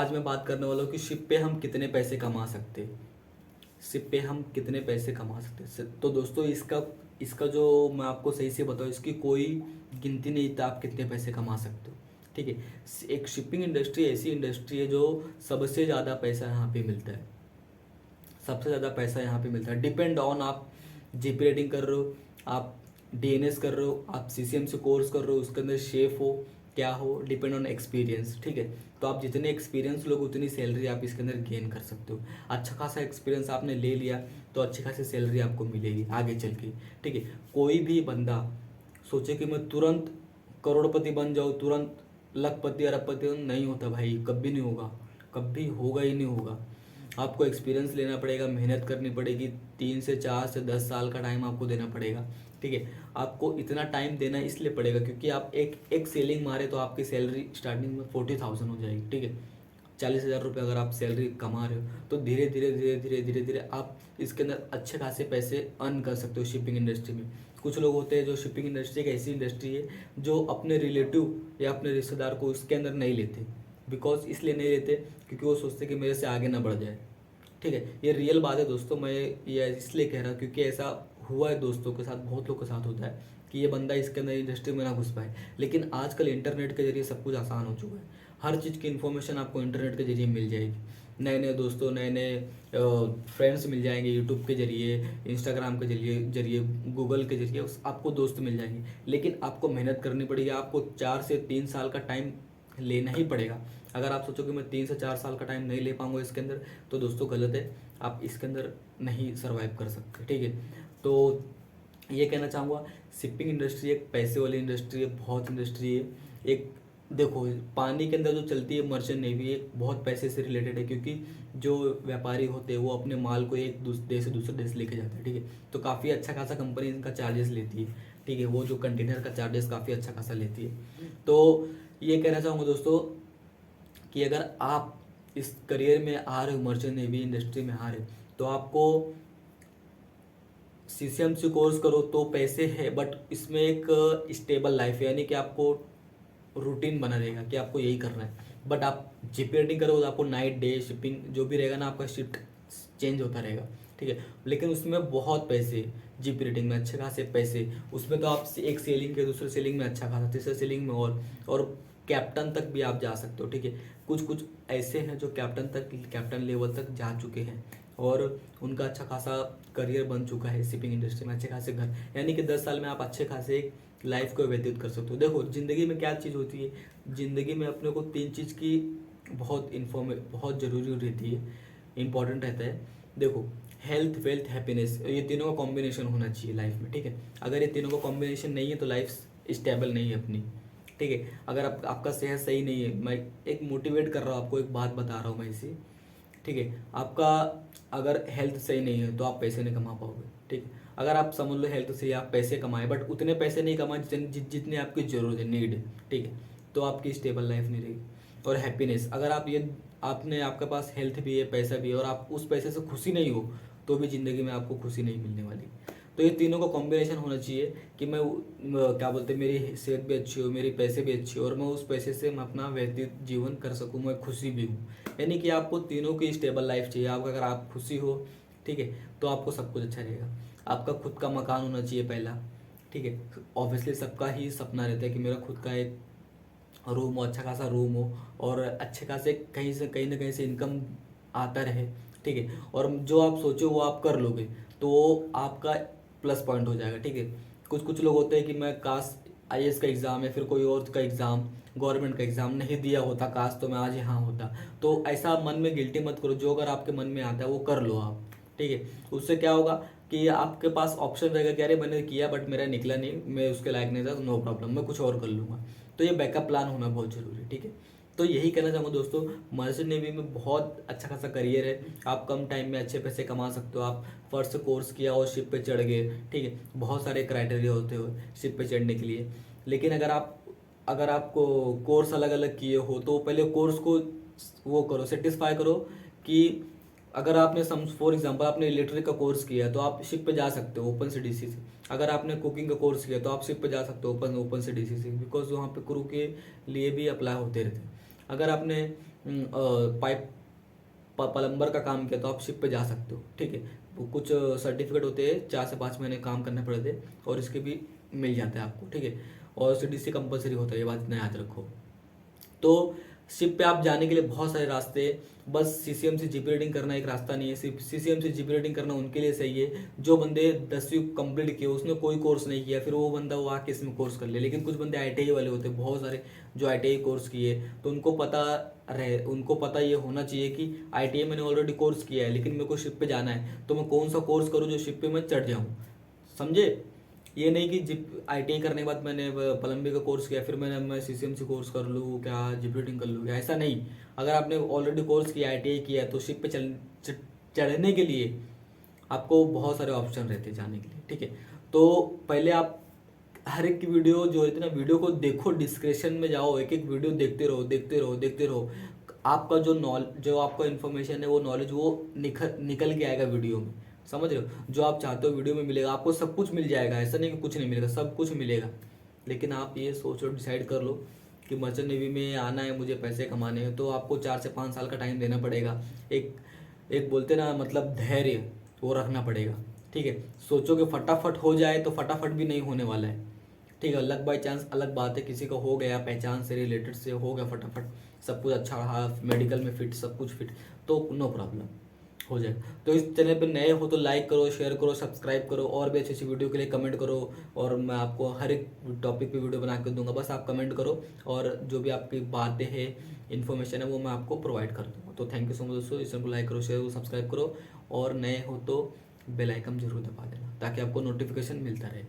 आज मैं बात करने वाला हूँ कि शिप पे हम कितने पैसे कमा सकते हैं। शिप पे हम कितने पैसे कमा सकते हैं। तो दोस्तों इसका इसका जो मैं आपको सही से बताऊँ, इसकी कोई गिनती नहीं था, आप कितने पैसे कमा सकते हो। ठीक है, एक शिपिंग इंडस्ट्री ऐसी इंडस्ट्री है जो सबसे ज़्यादा पैसा यहाँ पे मिलता है। सबसे ज़्यादा पैसा यहाँ पे मिलता है। डिपेंड ऑन आप जीपी रेटिंग कर रहे हो, आप डीएनएस कर रहे हो, आप सीसीएम से कोर्स कर रहे हो, उसके अंदर शेफ हो, क्या हो, डिपेंड ऑन एक्सपीरियंस। ठीक है, तो आप जितने एक्सपीरियंस लोग उतनी सैलरी आप इसके अंदर गेन कर सकते हो। अच्छा खासा एक्सपीरियंस आपने ले लिया तो अच्छी खासी सैलरी आपको मिलेगी आगे चल के। ठीक है, कोई भी बंदा सोचे कि मैं तुरंत करोड़पति बन जाऊँ, तुरंत लखपति अरबपति, नहीं होता भाई, कभी नहीं होगा, कभी होगा ही नहीं होगा। आपको एक्सपीरियंस लेना पड़ेगा, मेहनत करनी पड़ेगी, 3 से 4 से 10 साल का टाइम आपको देना पड़ेगा। ठीक है, आपको इतना टाइम देना इसलिए पड़ेगा क्योंकि आप एक एक सेलिंग मारे तो आपकी सैलरी स्टार्टिंग में 40,000 हो जाएगी। ठीक है, 40,000 रुपये अगर आप सैलरी कमा रहे हो तो धीरे धीरे धीरे धीरे धीरे धीरे आप इसके अंदर अच्छे खासे पैसे अर्न कर सकते हो शिपिंग इंडस्ट्री में। कुछ लोग होते हैं जो शिपिंग इंडस्ट्री एक ऐसी इंडस्ट्री है जो अपने रिलेटिव या अपने रिश्तेदार को इसके अंदर नहीं लेते। बिकॉज इसलिए नहीं लेते क्योंकि वो सोचते कि मेरे से आगे ना बढ़ जाए। ठीक है, ये रियल बात है दोस्तों, मैं ये इसलिए कह रहा हूँ क्योंकि ऐसा हुआ है दोस्तों के साथ, बहुत लोग के साथ होता है कि ये बंदा इसके अंदर इंडस्ट्री में ना घुस पाए। लेकिन आजकल इंटरनेट के जरिए सब कुछ आसान हो चुका है। हर चीज़ की इन्फॉर्मेशन आपको इंटरनेट के जरिए मिल जाएगी। नए नए दोस्तों, नए नए फ्रेंड्स मिल जाएंगे यूट्यूब के जरिए, इंस्टाग्राम के जरिए जरिए गूगल के जरिए आपको दोस्त मिल जाएंगे। लेकिन आपको मेहनत करनी पड़ेगी, आपको 4 से 3 साल का टाइम लेना ही पड़ेगा। अगर आप सोचो कि मैं 3 से 4 साल का टाइम नहीं ले पाऊंगा इसके अंदर, तो दोस्तों गलत है, आप इसके अंदर नहीं सर्वाइव कर सकते। ठीक है, तो ये कहना चाहूँगा, शिपिंग इंडस्ट्री एक पैसे वाली इंडस्ट्री है, बहुत इंडस्ट्री है। एक देखो, पानी के अंदर जो चलती है मर्चेंट नेवी, एक बहुत पैसे से रिलेटेड है क्योंकि जो व्यापारी होते हैं वो अपने माल को एक देश से दूसरे देश लेके जाते हैं। ठीक है, तो काफ़ी अच्छा खासा कंपनी इनका चार्जेस लेती है। ठीक है, वो जो कंटेनर का चार्जेस काफ़ी अच्छा खासा लेती है। तो ये कहना चाहूँगा दोस्तों कि अगर आप इस करियर में आ रहे हो, मर्चेंट नेवी इंडस्ट्री में आ रहे हो, तो आपको सीसीएमसी कोर्स करो तो पैसे है, बट इसमें एक स्टेबल लाइफ है, यानी कि आपको रूटीन बना रहेगा कि आपको यही करना है। बट आप जीपी रेटिंग करोगे तो आपको नाइट डे शिपिंग जो भी रहेगा ना, आपका शिफ्ट चेंज होता रहेगा। ठीक है, लेकिन उसमें बहुत पैसे, जीपी रेटिंग में अच्छे खासे पैसे, उसमें तो आप एक सेलिंग के दूसरे सेलिंग में अच्छा खासा, तीसरे सेलिंग में और कैप्टन तक भी आप जा सकते हो। ठीक है, कुछ कुछ ऐसे हैं जो कैप्टन लेवल तक जा चुके हैं और उनका अच्छा खासा करियर बन चुका है शिपिंग इंडस्ट्री में, अच्छे खासे घर, यानी कि 10 साल में आप अच्छे खासे एक लाइफ को व्यतीत कर सकते हो। देखो, ज़िंदगी में क्या चीज़ होती है, ज़िंदगी में अपने को 3 चीज़ की बहुत ज़रूरी रहती है, इंपॉर्टेंट रहता है। देखो, हेल्थ, वेल्थ, हैप्पीनेस, ये तीनों का कॉम्बिनेशन होना चाहिए लाइफ में। ठीक है, अगर ये तीनों का कॉम्बिनेशन नहीं है तो लाइफ स्टेबल नहीं है अपनी। ठीक है, अगर आपका सेहत सही नहीं है, मैं एक मोटिवेट कर रहा हूँ आपको, एक बात बता रहा हूँ मैं इसी। ठीक है, आपका अगर हेल्थ सही नहीं है तो आप पैसे नहीं कमा पाओगे। ठीक है, अगर आप समझ लो हेल्थ से आप पैसे कमाए बट उतने पैसे नहीं कमाए जितने आपकी ज़रूरत है, नीड है। ठीक है, तो आपकी स्टेबल लाइफ नहीं रहेगी। और हैप्पीनेस, अगर आप ये आपने आपके पास हेल्थ भी है, पैसा भी है और आप उस पैसे से खुशी नहीं हो तो भी ज़िंदगी में आपको खुशी नहीं मिलने वाली। तो ये तीनों का कॉम्बिनेशन होना चाहिए कि मैं क्या बोलते हैं, मेरी सेहत भी अच्छी हो, मेरी पैसे भी अच्छी हो और मैं उस पैसे से मैं अपना व्यतीत जीवन कर सकूँ, मैं खुशी भी हूँ। यानी कि आपको तीनों की स्टेबल लाइफ चाहिए। आप अगर आप खुशी हो, ठीक है, तो आपको सब कुछ अच्छा रहेगा। आपका खुद का मकान होना चाहिए पहला। ठीक है, ऑब्वियसली सबका ही सपना रहता है कि मेरा खुद का एक रूम हो, अच्छा खासा रूम हो और अच्छे खासे कहीं ना कहीं से इनकम आता रहे। ठीक है, और जो आप सोचो वो आप कर लोगे तो वो आपका प्लस पॉइंट हो जाएगा। ठीक है, कुछ कुछ लोग होते हैं कि मैं काश आईएएस का एग्ज़ाम या फिर कोई और का एग्ज़ाम, गवर्नमेंट का एग्ज़ाम नहीं दिया होता, काश तो मैं आज यहाँ होता। तो ऐसा मन में गिल्टी मत करो, जो अगर आपके मन में आता है वो कर लो आप। ठीक है, उससे क्या होगा कि आपके पास ऑप्शन रहेगा कि अरे मैंने किया बट मेरा निकला नहीं, मैं उसके लायक नहीं था, नो प्रॉब्लम, मैं कुछ और कर लूँगा। तो ये बैकअप प्लान होना बहुत ज़रूरी है। ठीक है, तो यही कहना चाहूँगा दोस्तों, मर्चेंट नेवी में बहुत अच्छा खासा करियर है। आप कम टाइम में अच्छे पैसे कमा सकते हो। आप फर्स्ट कोर्स किया और शिप पे चढ़ गए। ठीक है, बहुत सारे क्राइटेरिया होते हो शिप पे चढ़ने के लिए। लेकिन अगर आपको कोर्स अलग अलग किए हो तो पहले कोर्स को वो करो, सेटिस्फाई करो कि अगर आपने सम फॉर एग्जांपल आपने इलेक्ट्रिक का कोर्स किया तो आप शिप पे जा सकते हो ओपन से डीसी से। अगर आपने कुकिंग का कोर्स किया तो आप शिप पे जा सकते हो ओपन ओपन से डीसी से, बिकॉज वहाँ पे क्रू के लिए भी अप्लाई होते रहते हैं। अगर आपने पाइप प्लम्बर का काम किया तो आप शिप पे जा सकते हो, ठीक है। वो कुछ सर्टिफिकेट होते हैं, 4 से 5 महीने काम करने पड़ते हैं और इसके भी मिल जाते हैं आपको, ठीक है। और सीडीसी कंपलसरी होता है, ये बात इतना याद रखो। तो शिप पे आप जाने के लिए बहुत सारे रास्ते हैं, बस सीसीएम से जीपी रीडिंग करना एक रास्ता नहीं है। सिर्फ सीसीएम से जीपी रीडिंग करना उनके लिए सही है जो बंदे 10वीं कंप्लीट किए, उसने कोई कोर्स नहीं किया, फिर वो बंदा वो आके इसमें कोर्स कर ले। लेकिन कुछ बंदे आईटीआई वाले होते हैं बहुत सारे, जो आईटीआई कोर्स किए, तो उनको पता ये होना चाहिए कि आईटीआई मैंने ऑलरेडी कोर्स किया है, लेकिन मेरे को शिप पे जाना है, तो मैं कौन सा कोर्स करूँ जो शिप पे मैं चढ़ जाऊँ, समझे। ये नहीं कि जिप आईटीआई करने के बाद मैंने प्लम्बिंग का कोर्स किया फिर मैं सीसीएमसी कोर्स कर लूँ क्या, जिप रीडिंग कर लूँ क्या, ऐसा नहीं। अगर आपने ऑलरेडी कोर्स किया, आईटीआई किया है, तो शिप पे चढ़ने के लिए आपको बहुत सारे ऑप्शन रहते हैं जाने के लिए, ठीक है। तो पहले आप हर एक की वीडियो जो रहती है ना, वीडियो को देखो, डिस्क्रिप्शन में जाओ, एक एक वीडियो देखते रहो देखते रहो देखते रहो। आपका जो आपका इन्फॉर्मेशन है, वो नॉलेज वो निकल के आएगा वीडियो में, समझ रहे हो। जो आप चाहते हो वीडियो में मिलेगा, आपको सब कुछ मिल जाएगा, ऐसा नहीं कि कुछ नहीं मिलेगा, सब कुछ मिलेगा। लेकिन आप ये सोचो, डिसाइड कर लो कि मर्चेंट नेवी में आना है, मुझे पैसे कमाने हैं, तो आपको 4 से 5 साल का टाइम देना पड़ेगा। एक एक बोलते ना, मतलब धैर्य वो रखना पड़ेगा, ठीक है। सोचो कि फटाफट हो जाए तो फटाफट भी नहीं होने वाला है, ठीक है। लक बाई चांस अलग बात है, किसी का हो गया, पहचान से रिलेटेड से हो गया फटाफट, सब कुछ अच्छा रहा, मेडिकल में फिट, सब कुछ फिट, तो नो प्रॉब्लम, हो जाएगा। तो इस चैनल पर नए हो तो लाइक करो, शेयर करो, सब्सक्राइब करो, और भी अच्छी अच्छी वीडियो के लिए कमेंट करो, और मैं आपको हर एक टॉपिक पे वीडियो बना के दूंगा, बस आप कमेंट करो, और जो भी आपकी बातें हैं, इन्फॉर्मेशन है, वो मैं आपको प्रोवाइड कर दूंगा। तो थैंक यू सो मच दोस्तों, इस चैनल को लाइक करो, शेयर करो, सब्सक्राइब करो, और नए हो तो बेल आइकन जरूर दबा देना ताकि आपको नोटिफिकेशन मिलता रहे।